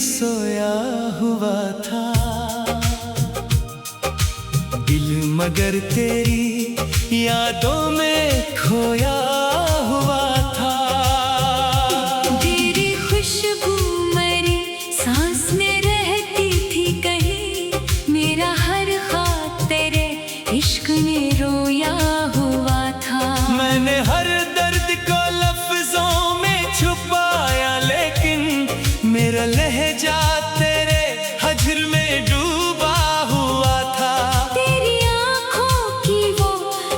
सोया हुआ था दिल, मगर तेरी यादों में खोया हुआ था। तेरी खुशबू मेरी सांस में रहती थी कहीं, मेरा हर ख्वाब तेरे इश्क में रोया हुआ था। मैंने हर दर्द को लफ्जों में छुपाया, लेकिन मेरा लहजा तेरे हजर में डूबा हुआ था। तेरी आँखों की वो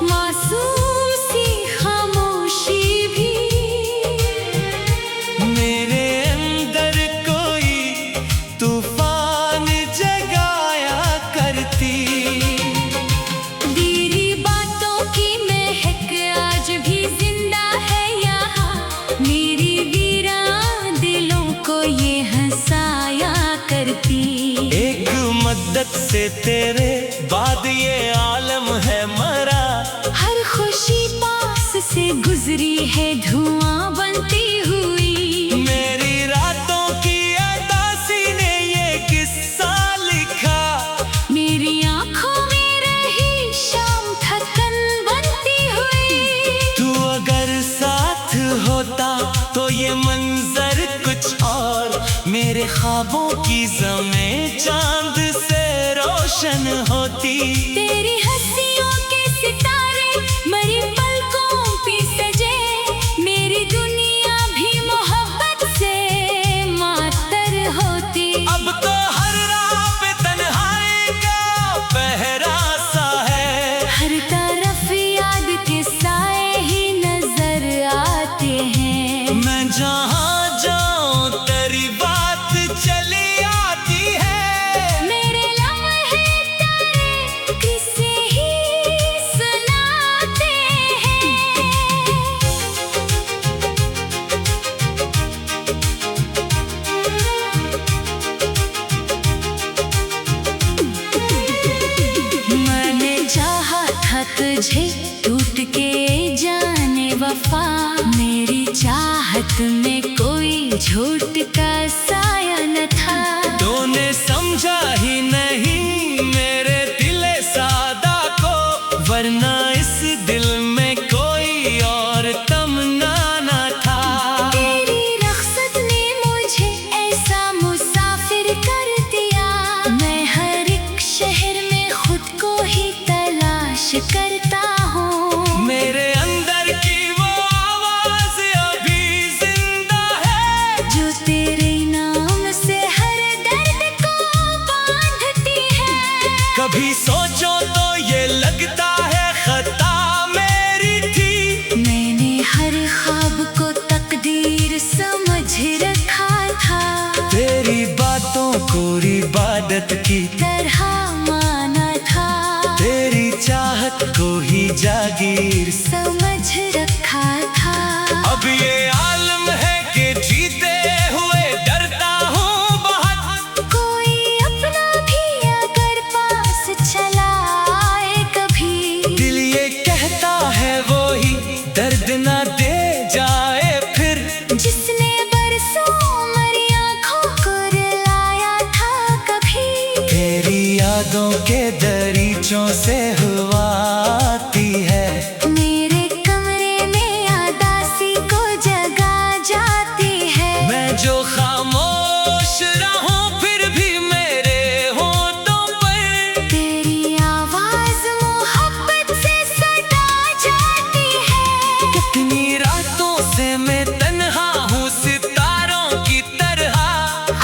मासूम सी खामोशी भी मेरे अंदर कोई तूफान जगाया करती। तेरी बातों की महक आज भी जिंदा है यहाँ, मेरी वीरान दिलों को ये हंसाया करती। एक मद्दत से तेरे बाद ये आलम है मरा, हर खुशी पास से गुजरी है धुआं बनती हुई। मेरी रातों की अदासी ने ये किस्सा लिखा, मेरी आँखों में रही शाम थकन बनती हुई। तू अगर साथ होता तो ये मंजर कुछ और, मेरे ख्वाबों की ज़मीं चांद से रोशन होती। तेरी हंसियों के सितारे मरी पलकों पे सजे, मेरी दुनिया भी मोहब्बत से मातर होती। अब तो हर राह पे तन्हाई का पहरा सा है, हर तरफ याद के साए ही नजर आते हैं। मैं जहाँ जाऊँ तेरी बात चली आती है। मेरे लम्हे तेरे किस्से ही सुनाते हैं। मैंने चाहा था तुझे टूट के जाने वफा, मेरी चाहत में कोई झूठ का साया न था। तूने समझा ही नहीं मेरे दिले सादा को, वरना इस दिल में कोई और तमन्ना न था। तेरी रख्सत ने मुझे ऐसा मुसाफिर कर दिया, मैं हर एक शहर में खुद को ही तलाश करता हूँ। मेरे अंदर की वो आवाज अभी जिंदा है, जो तेरे नाम से हर दर्द को बांधती है। कभी सोचो तो ये लगता है खता मेरी थी। मैंने हर ख्वाब को तकदीर समझ रखा था, तेरी बातों को इबादत की तरह माना था। तेरी चाहत को ही जागीर समझ रखा था। अब ये आलम है कि जीते हुए डरता हूँ बहुत, कोई अपना भी अगर पास चला आए कभी, दिल ये कहता है वो ही दर्द ना दे जाए फिर। जिसने बरसों मरी आँखों को रुलाया था कभी। तेरी यादों के दरीचों से हुआ आती है, मेरे कमरे में उदासी को जगा जाती है। मैं जो खामोश रहूं फिर भी मेरे होठों पर तेरी आवाज मोहब्बत से सदा जाती है। कितनी रातों से मैं तन्हा हूँ सितारों की तरह,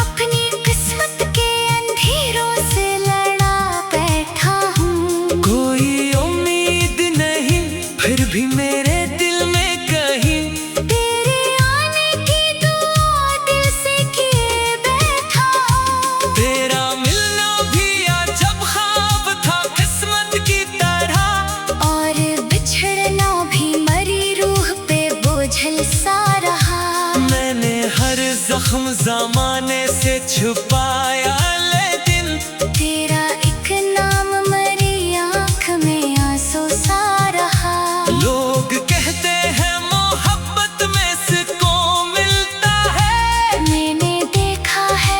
अपनी किस्मत के अंधेरों से लड़ा बैठा हूँ। कोई उम्मीद नहीं फिर भी मेरे दिल में कहीं, तेरे आने की दुआ दिल से किए बैठा हूँ। तेरा मिलना भी अजब ख्वाब था किस्मत की तरह। और बिछड़ना भी मरी रूह पे बोझल सा रहा। मैंने हर जख्म जमाने से छुपाया, लेकिन तेरा एक नाम मरी आँख में आंसू सा रहा। लोग कहते हैं मोहब्बत में सुकून मिलता है, मैंने देखा है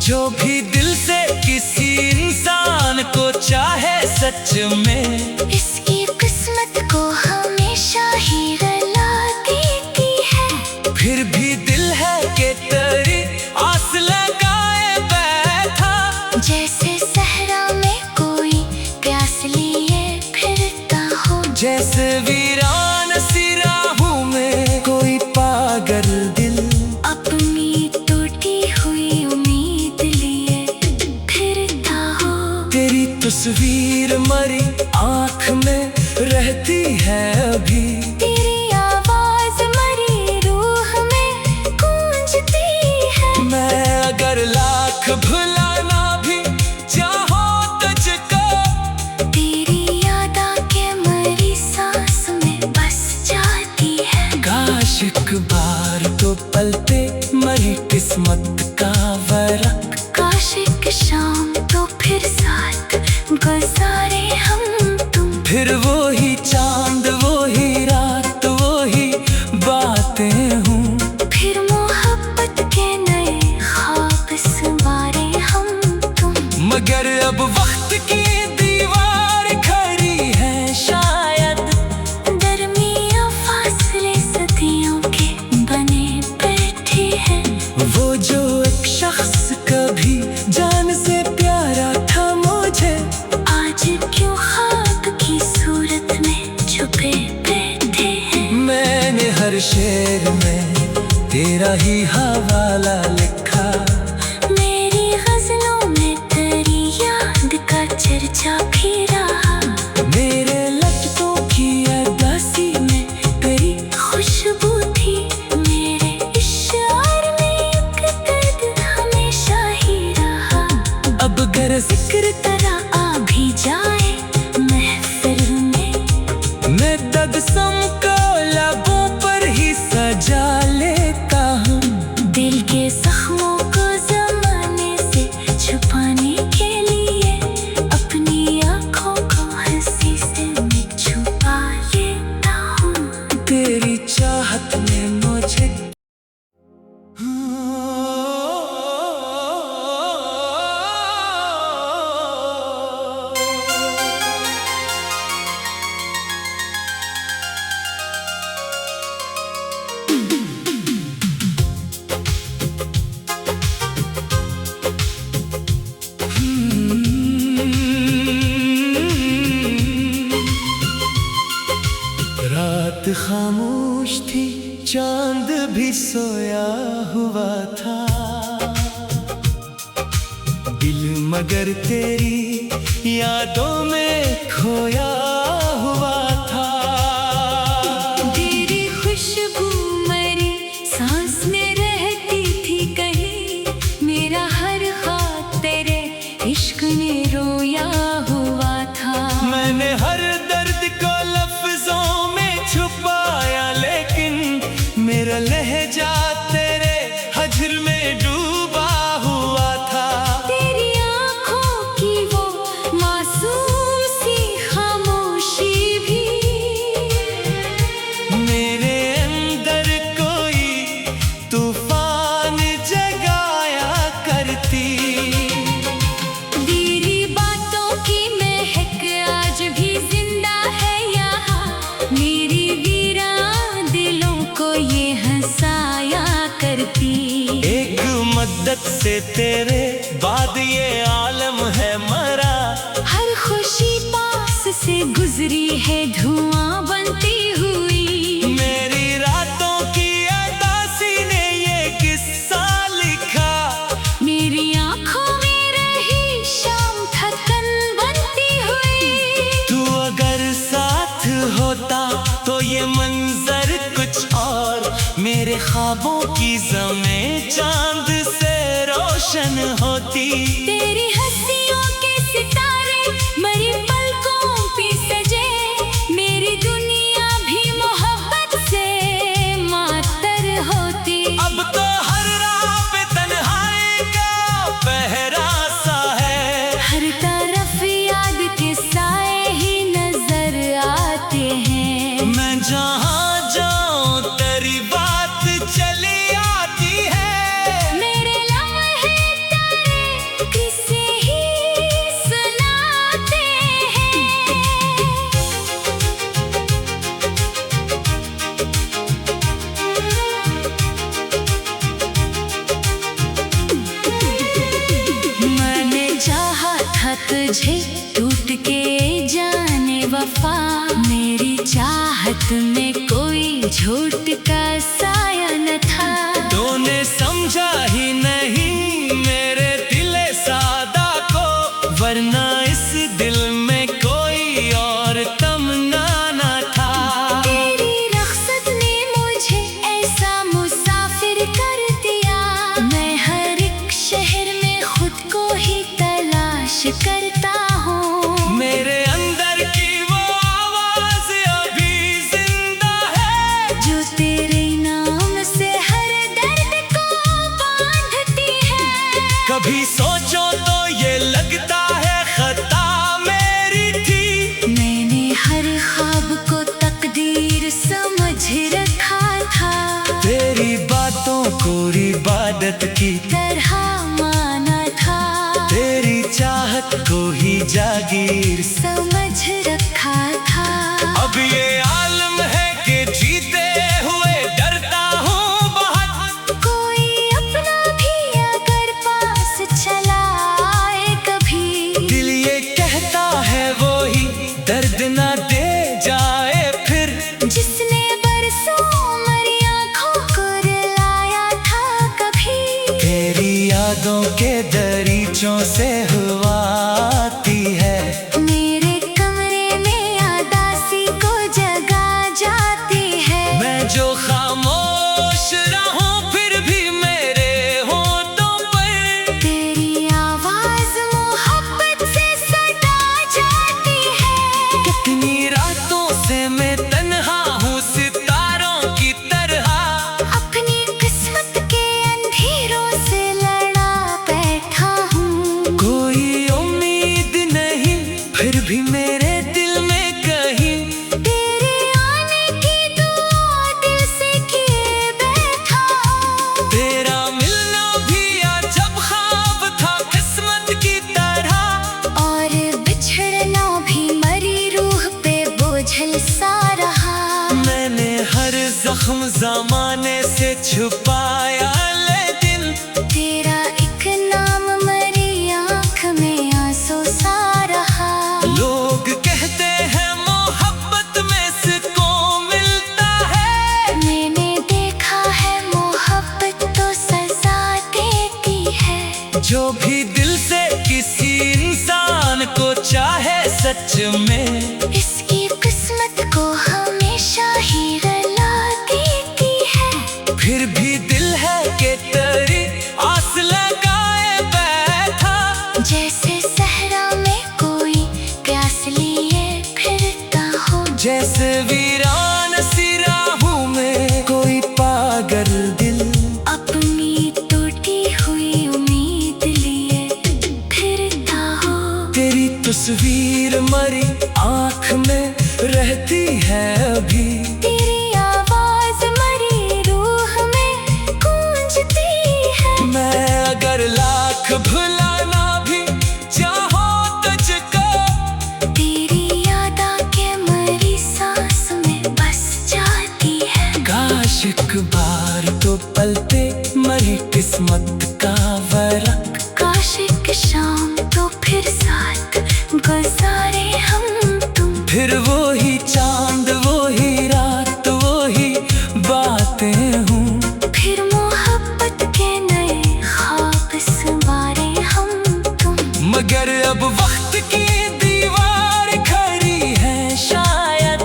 जो भी दिल से किसी इंसान को चाहे सच में, इसकी किस्मत को हमेशा ही रुला देती है। फिर भी दिल है कि तेरी आस लगाए बैठा, जैसे सहरा में कोई प्यास लिए फिरता हो, जैसे वीरान सी राहों में कोई पागल दिल अपनी टूटी हुई उम्मीद लिए फिरता हो। तेरी तस्वीर मरी आँख में रहती है अभी, तेरी आवाज मरी रूह में गूंजती है। मैं अगर लाख भुलाना भी चाहो तुझको, तेरी याद आके मरी सांस में बस जाती है। काश एक बार तो पलते मरी किस्मत का वरक, काश एक शाम तो फिर साथ गुजारे हम तुम। फिर वो ही चांद वो ही रात वो ही बातें हूँ, फिर मोहब्बत के नए ख्वाब संवारे हम तुम। मगर अब वक्त की दीवार खड़ी है शायद, दरमिया फासले सदियों के बने बैठे हैं। वो जो एक शख्स कभी जान से प्यारा था मुझे, आज क्यों ख्वाब की सूरत में छुपे बैठे हैं। मैंने हर शेर में तेरा ही हवाला लिखा, मेरी गजलों में तेरी याद का चर्चा भी रहा। मेरे लटकों की अदासी में तेरी खुशबू थी, मेरे इशार में एक दर्द हमेशा ही रहा। अब गर जिक्र तेरा आ भी जाए महफिल में, मैं तबसम को लबों पर ही सजा लेता हूँ। दिल के जख्मों को जमाने से छुपाने के लिए अपनी आँखों को हंसी से मैं छुपा लेता हूँ। तेरी चाहत ने मुझे रात खामोश थी, चांद भी सोया हुआ था, दिल मगर तेरी यादों में खोया हुआ था। तेरी खुशबू मरी सांस में रहती थी कहीं, मेरा हर ख्वाब तेरे इश्क ने रोया हुआ था। मैंने हर दर्द को लफ्जों में छुपाया, लेकिन मेरा लहजा तेरे हजर में डूबा हुआ था। तेरी आँखों की वो मासूम सी खामोशी भी मेरे अंदर कोई तूफान जगाया करती। तेरी बातों की महक आज भी जिंदा है यहाँ, मेरी वीरान दिलों को ये हंसाया करती। एक मद्दत से तेरे बाद ये आलम है मरा, हर खुशी पास से गुजरी है धुआं बनती हुई। मेरी रातों की अदासी ने ये किस्सा लिखा, मेरी आँखों में रही शाम थकन बनती हुई। तू अगर साथ होता तो ये मंजर कुछ और, मेरे ख्वाबों की ज़मीं चांद से रोशन होती। तेरी हंसियों के सितारे मरी पलकों पे सजे, मेरी दुनिया भी मोहब्बत से मातर होती। अब तो हर राह पे तन्हाई का पहरा सा है, हर तरफ याद के साए ही नजर आते हैं। मैं जहाँ जाऊँ तेरी बात चली आती है। मेरे लम्हे तेरे तुझे टूट के जाने वफा, मेरी चाहत में कोई झूठ का साया न था। तूने समझा ही नहीं मेरे दिले सादा को, वरना इस दिल में कोई और तमन्ना न था। तेरी रख्सत ने मुझे ऐसा मुसाफिर कर दिया, मैं हर एक शहर में खुद को ही तलाश करता हूँ। मेरे अंदर की वो आवाज अभी जिंदा है, जो तेरे नाम से हर दर्द को बांधती है। कभी सोचो तो ये लगता है खता मेरी थी। मैंने हर ख्वाब को तकदीर समझ रखा था, तेरी बातों को इबादत की तरह माना था। तेरी चाहत को ही जागीर समझ रखा था। अब ये आलम है कि जीते हुए डरता हूँ बहुत। कोई अपना भी अगर पास चला आए कभी, दिल ये कहता है वो ही दर्द ना दे जाए फिर। जिसने बरसों मरी आँखों को रुलाया था कभी। तेरी यादों के दरीचों से हुआ आती है, मेरे कमरे में उदासी को जगा जाती है। मैं जो खामोश रहूं फिर भी मेरे होठों पर तेरी आवाज मोहब्बत से सदा जाती है। कितनी रातों से मैं तन्हा हूँ सितारों की तरह। अपनी किस्मत के अंधेरों से लड़ा बैठा हूँ। कोई उम्मीद नहीं फिर भी मेरे दिल में कहीं, तेरे आने की दुआ दिल से किए बैठा हूँ। तेरा मिलना भी अजब ख्वाब था किस्मत की तरह। और बिछड़ना भी मरी रूह पे बोझल सा रहा। मैंने हर जख्म जमाने से छुपाया, लेकिन तेरा एक नाम मरी आँख में आंसू सा रहा। लोग कहते हैं मोहब्बत में सुकून मिलता है। मैंने देखा है मोहब्बत तो सजा देती है। जो भी दिल से किसी इंसान को चाहे सच में, इसकी किस्मत को हमेशा ही रुला देती है। फिर भी दिल है कि तेरी आस लगाए बैठा। जैसे सहरा में कोई प्यास लिए फिरता हो, जैसे वीरान सी राहों में कोई पागल दिल अपनी टूटी हुई उम्मीद लिए फिरता हो। तेरी तस्वीर मरी आँख में रहती है अभी। तेरी आवाज मरी रूह में गूंजती है। मैं अगर लाख भुलाना भी चाहो तुझको, तेरी याद आके मरी सांस में बस जाती है। काश एक बार तो पलते मरी किस्मत का वरक। काश एक शाम तो फिर साथ गुजारे हम तुम। फिर वो ही चांद वो ही रात वो ही बातें हूँ। फिर मोहब्बत के नए ख्वाब संवारे हम तुम। मगर अब वक्त की दीवार खड़ी है शायद,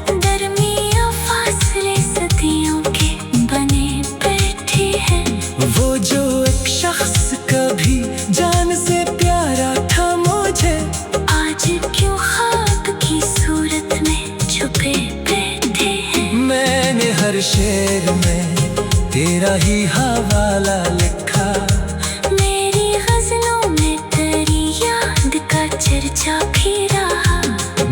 दरमिया फासले सदियों के बने बैठे हैं। वो जो एक शख्स कभी जान से प्यारा था मुझे, आज क्यों ख्वाब की सूरत में छुपे बैठे हैं। मैंने हर शेर में तेरा ही हवाला लिखा। मेरी गजलों में तेरी याद का चर्चा भी रहा।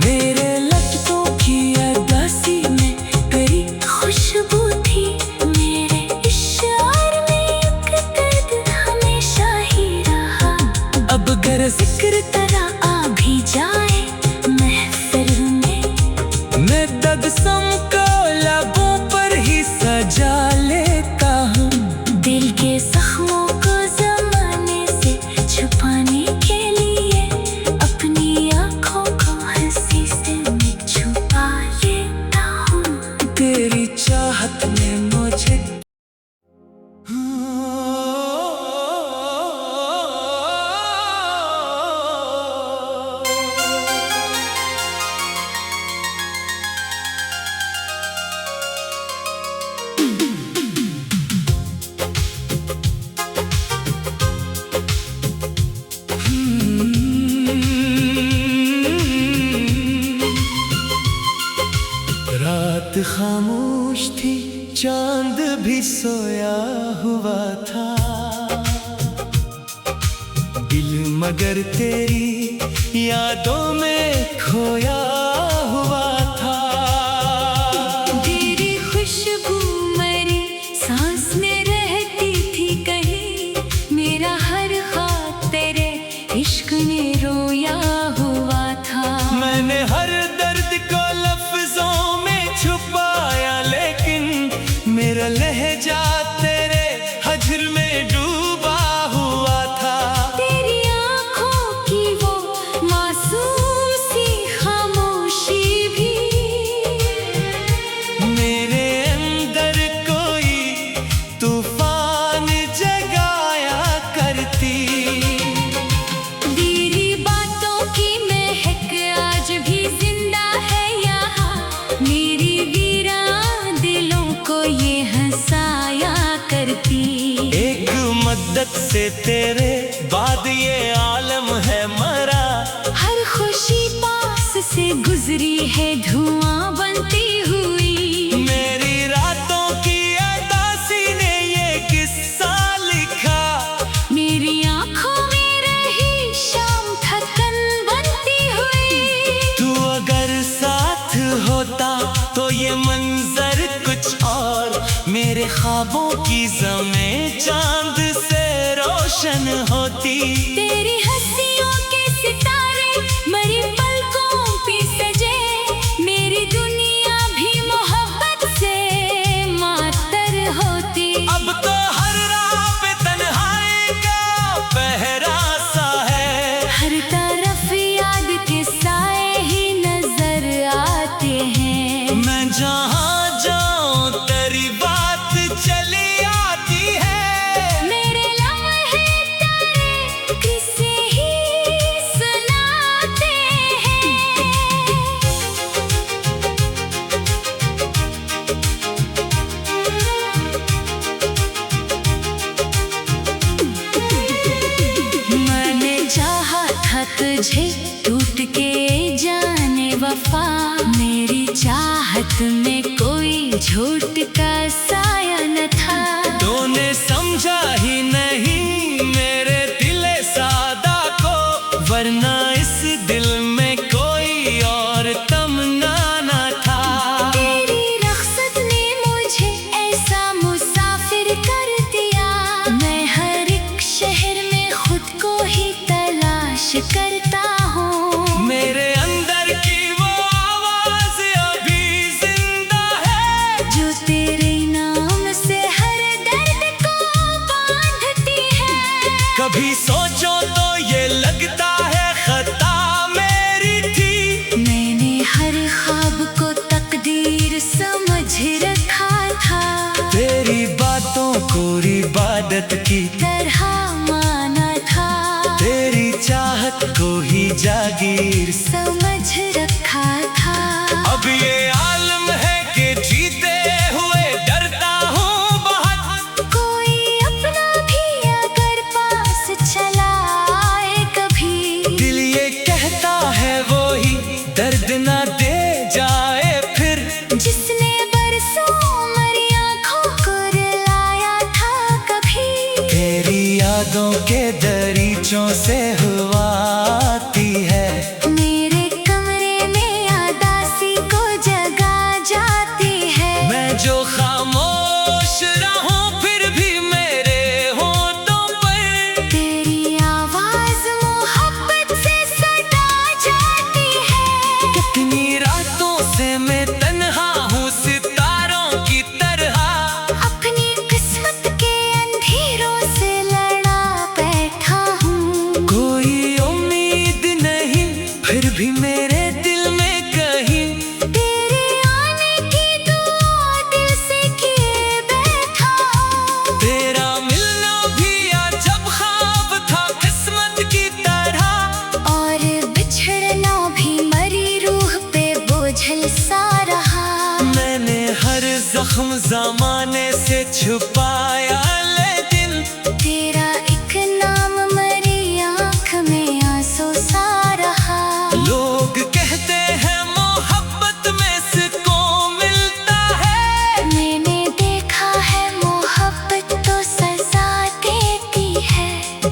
मेरे लफ्ज़ों की अदासी में तेरी खुशबू थी। मेरे इशार में एक दर्द हमेशा ही रहा। अब गर जिक्र तरह आ भी जाए महफिल में, मैं तबसम को लबों पर ही सजा लेता हूँ। दिल के जख्मों को जमाने से छुपाने के लिए रोया हुआ था दिल, मगर तेरी यादों में खोया हुआ था। तेरी खुशबू मेरी सांस में रहती थी कहीं, मेरा हर ख्वाब तेरे इश्क में रोया हुआ था। मैंने हर दर्द को लफ्जों में छुपाया, लेकिन मेरा लहजा तेरे हजर में डूबा हुआ था। तेरी आँखों की वो मासूम सी खामोशी भी मेरे अंदर कोई तूफान जगाया करती। तेरी बातों की महक आज भी जिंदा है यहाँ, मेरी वीरान दिलों को ये हंसाया करती। एक मद्दत से तेरे बाद ये आलम है मरा, हर खुशी पास से गुजरी है धुआं बनती हुई। मेरी रातों की अदासी ने ये किस्सा लिखा, मेरी आँखों में रही शाम थकन बनती हुई। तू अगर साथ होता तो ये मंजर कुछ और, मेरे ख्वाबों की ज़मीं चांद से रोशन होती। तेरी हंसियों के सितारे मरी पलकों पे सजे, मेरी दुनिया भी मोहब्बत से मातर होती। अब तो हर राह पे तन्हाई का पहरा सा है, हर तरफ याद के साए ही नजर आते हैं। मैं जहाँ जाऊँ तेरी बात चली आती है। मेरे लम्हे तेरे किस्से ही सुनाते हैं। मैंने चाहा था तुझे टूट के जाने वफा, मेरी चाहत में कोई झूठ का साया न था। तूने समझा ही नहीं मेरे दिले सादा को, वरना इस दिल में कोई और तमन्ना न था। तेरी रख्सत ने मुझे ऐसा मुसाफिर कर दिया, मैं हर एक शहर में खुद को ही तलाश करता हूँ। मेरे अंदर की वो आवाज अभी जिंदा है, जो तेरे नाम से हर दर्द को बांधती है। कभी सोचो तो ये लगता है खता मेरी थी। मैंने हर ख्वाब को तकदीर समझ रखा था, तेरी बातों को इबादत की तरह माना था। तेरी चाहत को ही जागीर समझ रखा था। अब ये आलम है कि जीते हुए डरता हूँ बहुत, कोई अपना भी अगर पास चला आए कभी, दिल ये कहता है वो ही दर्द ना दे जाए फिर। जिसने बरसों मरी आँखों को रुलाया था कभी, तेरी यादों के दरीचों से हुआ आती है। मेरे कमरे में यादासी को जगा जाती है। मैं जो खामोश रहूं फिर भी मेरे होठों पर तेरी आवाज मोहब्बत से सदा जाती है। कितनी रातों से मैं तन्हा हूँ सितारों की तरह, अपनी किस्मत के अंधेरों से लड़ा बैठा हूँ। कोई उम्मीद नहीं फिर भी मेरे दिल में कहीं, तेरे आने की दुआ दिल से किए बैठा हूँ। तेरा मिलना भी अजब ख्वाब था किस्मत की तरह। और बिछड़ना भी मरी रूह पे बोझल सा रहा। मैंने हर जख्म जमाने से छुपाया, लेकिन तेरा एक नाम मरी आँख में आंसू सा रहा। लोग कहते हैं मोहब्बत में सुकून मिलता है, मैंने देखा है मोहब्बत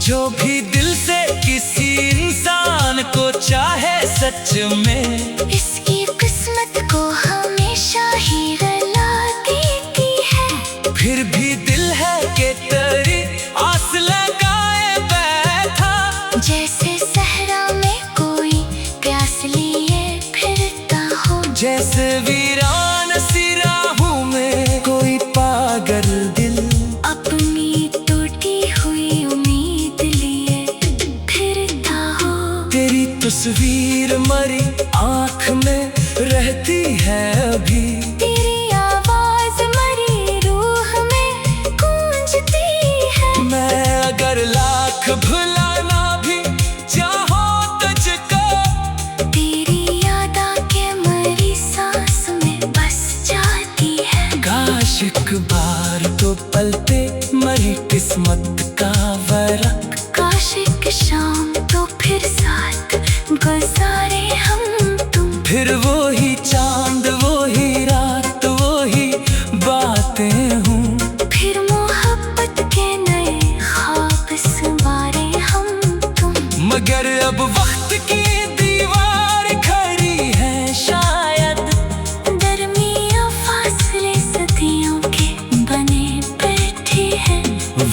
जो भी दिल से किसी इंसान को चाहे सच में, इसकी किस्मत को हमेशा ही रुला देती है। फिर भी दिल है कि तेरी आस लगाए बैठा, जैसे सहरा में कोई प्यास लिए फिरता हो, जैसे वीरान सी राहों में कोई पागल दिल अपनी टूटी हुई उम्मीद लिए फिरता हो। तेरी तस्वीर मरी आँख में रहती है अभी, तेरी आवाज मरी रूह में गूंजती है। मैं अगर लाख भुलाना भी चाहो तुझको, तेरी याद आके मरी सांस में बस जाती है। काश एक बार तो पलते मरी किस्मत का वरक, काश एक शाम तो फिर साथ गुजारे हम तुम। फिर वो ही चांद वो ही रात वो ही बातें हूँ, फिर मोहब्बत के नए ख्वाब संवारे हम तुम। मगर अब वक्त की दीवार खड़ी है शायद, दरमिया फासले सदियों के बने बैठे हैं।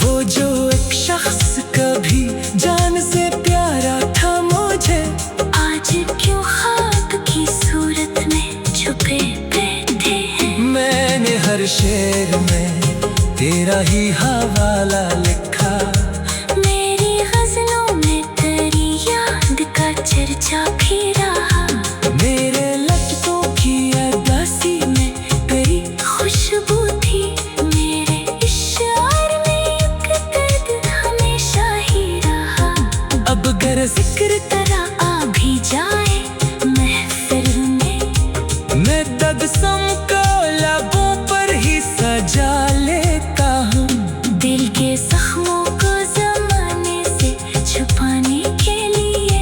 वो जो एक शख्स कभी जान से प्यारा था मुझे, आज क्यों ख्वाब की सूरत में छुपे बैठे हैं। मैंने हर शेर में तेरा ही हवाला लिखा, मेरी गजलों में तेरी याद का चर्चा भी रहा। मेरे लटकों की अदासी में तेरी खुशबू थी, मेरे इशार में एक दर्द हमेशा ही रहा। अब गर जिक्र तरह आ भी जाए महफिल में, मैं तबसम को लबों पर ही सजा लेता हूँ। दिल के जख्मों को जमाने से छुपाने के लिए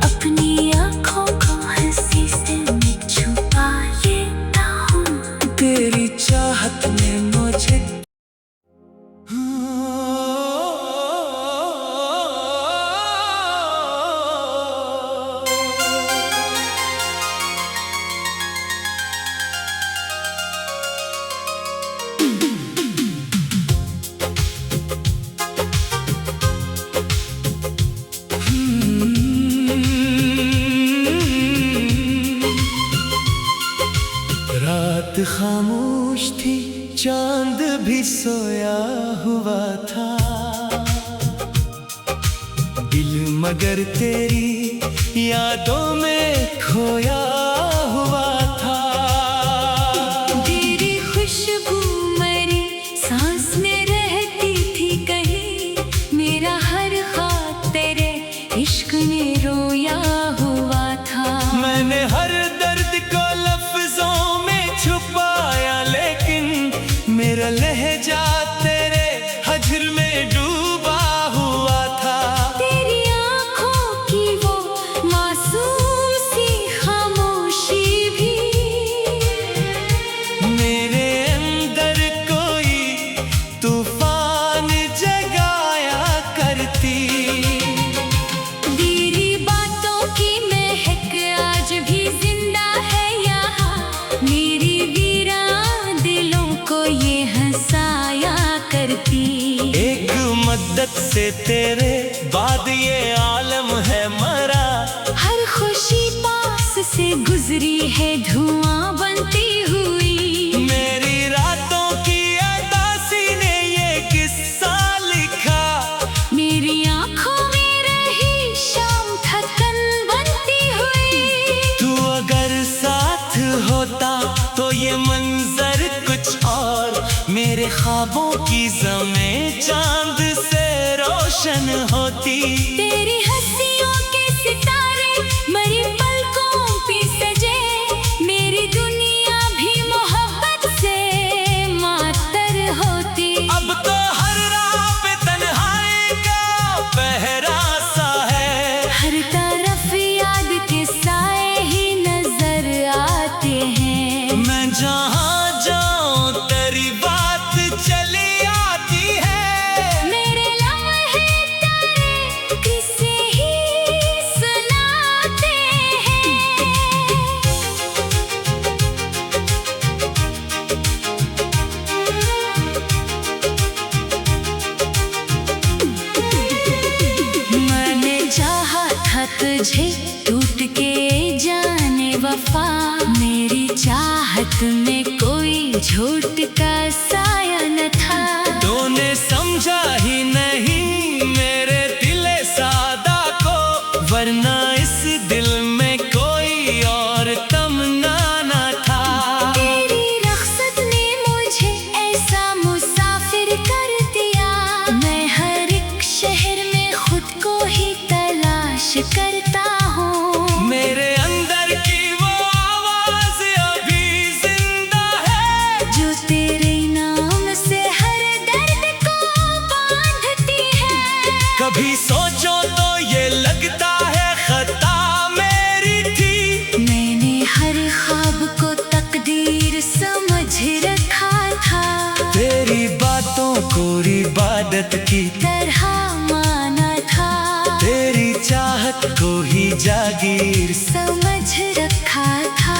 अपनी आँखों को हंसी से मैं छुपा लेता हूँ। तेरी चाहत ने मुझे रात खामोश थी, चांद भी सोया हुआ था, दिल मगर तेरी यादों में खोया हुआ था। तेरी खुशबू मरी सांस में रहती थी कहीं, मेरा हर ख्वाब तेरे इश्क ने रोया हुआ था। मैंने हर दर्द को लफ्जों में छुपाया, लेकिन मेरा लहजा तेरे हजर में डूबा हुआ था। तेरी आँखों की वो मासूम सी खामोशी भी मेरे अंदर कोई तूफान जगाया करती। तेरी बातों की महक आज भी जिंदा है यहाँ, मेरी वीरान दिलों को ये हंसाया करती। एक मद्दत से तेरे बाद ये आलम है मरा, हर खुशी पास से गुजरी है धुआं बनती हुई। मेरी रातों की अदासी ने ये किस्सा लिखा, मेरी आँखों में रही शाम थकन बनती हुई। तू अगर साथ होता तो ये मंजर कुछ और, मेरे ख्वाबों की ज़मीं चांद से रोशन होती। तेरी हंसियों के सितारे मरी पलकों पे सजे, मेरी दुनिया भी मोहब्बत से मातर होती। अब तो हर राह पे तन्हाई का पहरा सा है, हर तरफ याद के साए ही नजर आते हैं। मैं जहाँ जाऊँ तेरी बात चली आती है। मेरे लम्हे तेरे तुझे टूट के जाने वफा, मेरी चाहत में कोई झूठ का साया न था। तूने समझा ही नहीं मेरे दिले सादा को, वरना इस दिल में कोई और तमन्ना न था। तेरी रख्सत ने मुझे ऐसा मुसाफिर कर दिया, मैं हर एक शहर में खुद को ही तलाश करता हूँ। मेरे अंदर की वो आवाज अभी जिंदा है, जो तेरे नाम से हर दर्द को बांधती है। कभी सोचो तो ये लगता है खता मेरी थी। मैंने हर ख्वाब को तकदीर समझ रखा था, तेरी बातों को इबादत की तरह माना था। तेरी चाहत को ही जागीर समझ रखा था।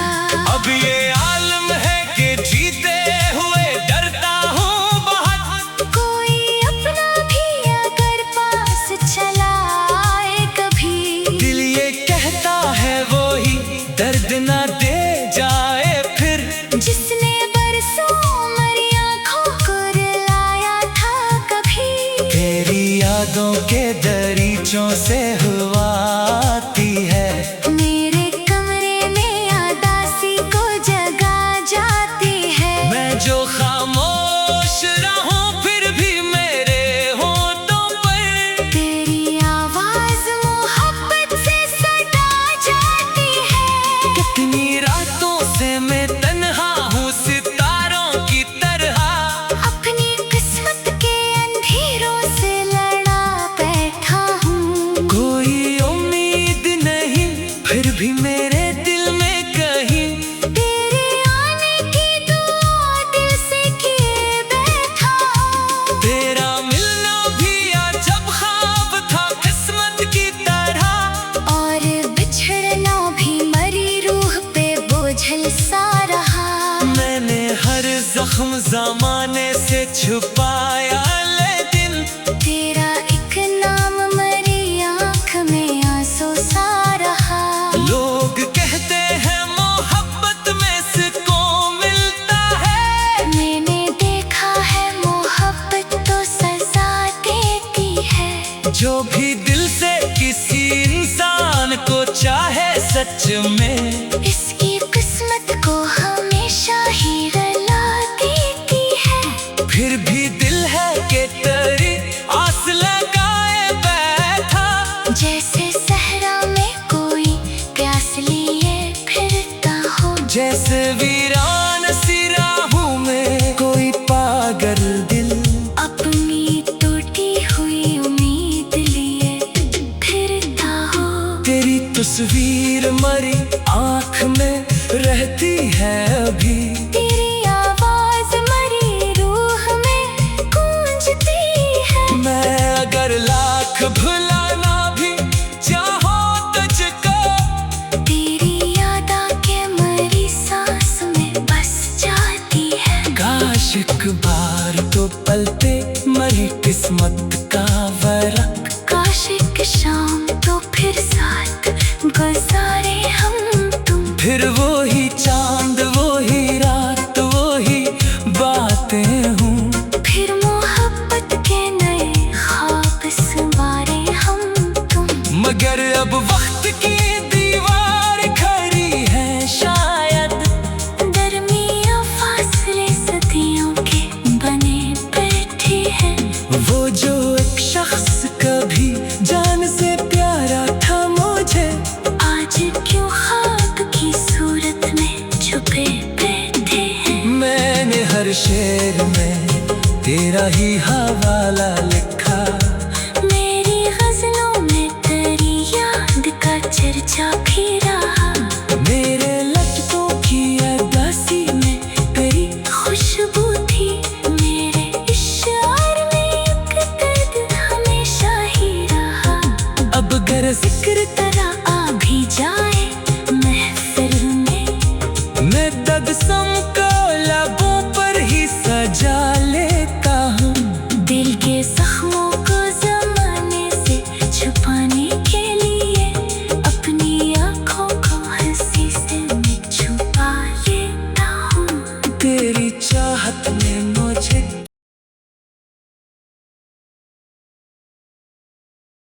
अब ये आलम है कि जीते हुए डरता हूँ बहुत। कोई अपना भी अगर पास चला आए कभी, दिल ये कहता है वो ही दर्द ना दे जाए फिर। जिसने बरसों मरी आँखों को रुलाया था कभी, तेरी यादों के दरीचों से हुआ आती है। मेरे कमरे में यादासी को जगा जाती है। मैं जो खामोश रहूं फिर भी मेरे होठों पर तेरी आवाज मोहब्बत से सदा जाती है। कितनी रातों से मैं तन्हा हूँ सितारों की तरह। अपनी किस्मत के अंधेरों से लड़ा बैठा हूँ। कोई उम्मीद नहीं फिर भी मेरे दिल में कहीं तेरे आने की दुआ दिल से किए बैठा हूँ। तेरा मिलना भी अजब ख्वाब था किस्मत की तरह। और बिछड़ना भी मरी रूह पे बोझल सा रहा। मैंने हर जख्म जमाने से छुपाया लेकिन तेरा एक नाम मरी आँख में आंसू सा रहा। लोग कहते हैं मोहब्बत में सुकून मिलता है। मैंने देखा है मोहब्बत तो सजा देती है। जो भी दिल से किसी इंसान को चाहे सच में, इसकी किस्मत को हमेशा ही रुला देती है। फिर भी दिल है कि तेरी आस लगाए बैठा। जैसे सहरा में कोई प्यास लिए फिरता हो, जैसे वीरान सी राहों में कोई पागल दिल अपनी टूटी हुई उम्मीद लिए फिरता हो। तेरी तस्वीर मरी आँख में रहती है अभी। तेरी आवाज मरी रूह में गूंजती है। मैं अगर लाख भुलाना भी चाहो तुझको, तेरी याद आके मरी सांस में बस जाती है। काश एक बार तो पलते मरी किस्मत का वरक। काश एक शाम तो फिर साथ गुजारे हम तुम। फिर वो ही चांद वो ही रात वो ही बातें हूँ। फिर मोहब्बत के नए ख्वाब संवारे हम तुम। मगर अब वक्त की दीवार खड़ी है शायद, दरमिया फासले सदियों के बने बैठे हैं। वो जो एक शख्स कभी जान से प्यारा था मुझे, आज क्यों ख्वाब की सूरत में छुपे बैठे हैं। मैंने हर शेर में तेरा ही हवाला लिखा। मेरी गजलों में तेरी याद का चर्चा भी रहा। मेरे लटकों की अरदासी में तेरी खुशबू थी। मेरे इशार में एक दर्द हमेशा ही रहा। अब गर जिक्र तेरा आ भी जाए महफिल में, मैं तबसम को लबों पर ही सजा लेता हूँ। दिल के जख्मों को